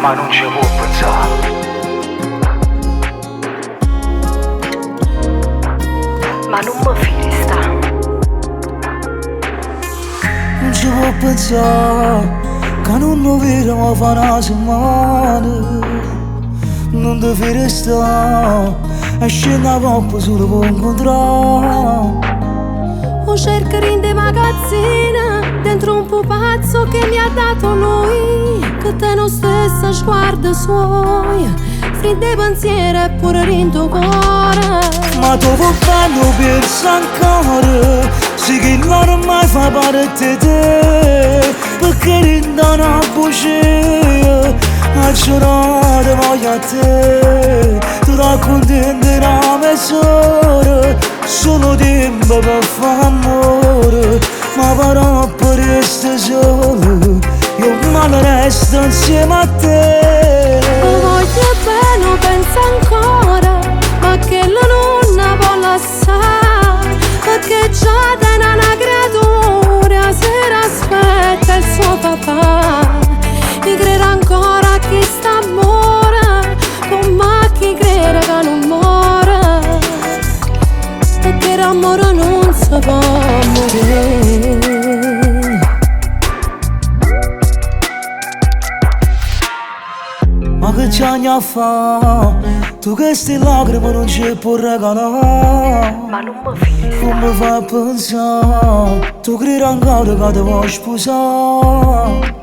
ma non ci può pensare. Ma non mi fidi sta. Non ci può pensare che non lo vedo ma fa una settimana. Non ti fidi sta e scende a coppa solo per incontrare. O cerca in de magazzina dentro un pupazzo che mi ha dato lui, che te non stessa sguardo suoi, fredde pensieri e pure in tuo cuore. Ma dopo quando penso ancora, sì che non mai fa parte di te, perché rinda una voce, a giornata voglio a te, tu raccontando una mezz'ora, solo tempo per fare amore, ma però per restare solo, io male resto insieme a te. Lo voglio bene, penso ancora, ma che la nonna può lasciare, perché già da una creatura se aspetta il suo papà. Mi crede ancora che sta amore, come chi crede che non muore, perché l'amore non si può morire. Ma che ci anni a fa? Tu che stai lacrime non ci puoi regalare. Ma non mi fidi sta. Come fai pensare? Tu credi ancora che ti vuoi sposare?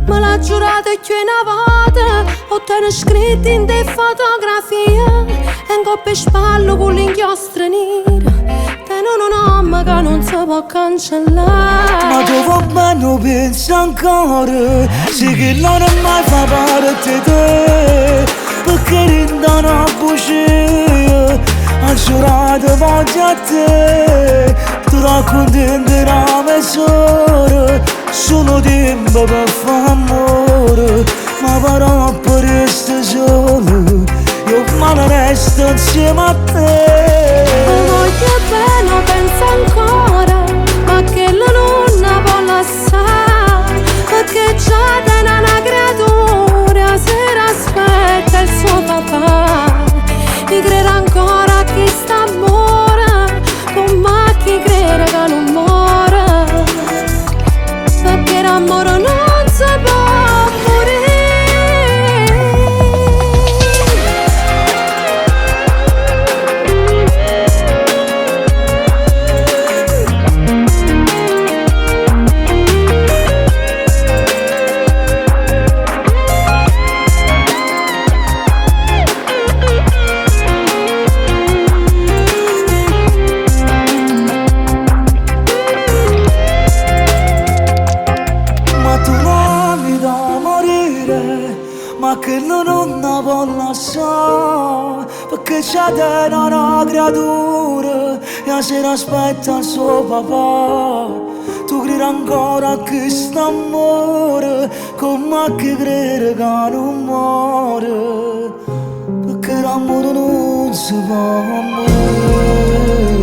Me l'ha giurato che una volta ho tenuto scritto in delle fotografie e in coppia e spalle con l'inchiostro nero. Tengo un nome che non si può cancellare. Ma dopo bene pensi ancora, sì che non è mai fa parte di te, perché rinda una voce, ha giurato voglio a te, tu raccontando una mezz'ora, solo tempo per fare amore, ma però per restare solo, io male resto insieme a te. Lo voglio bene, penso ancora, ma che la nonna può lasciare, perché già da una creatura se aspetta il suo papà. Mi crede ancora che sta amore, come chi crede che non muore, perché l'amore non si può morire. Ma tu non mi da morire, ma che non può lasciare, perché c'è dentro una creatura e se ne aspetta il suo papà. Tu credi ancora che sta amore, come che crede che non muore, perché l'amore non si può morire.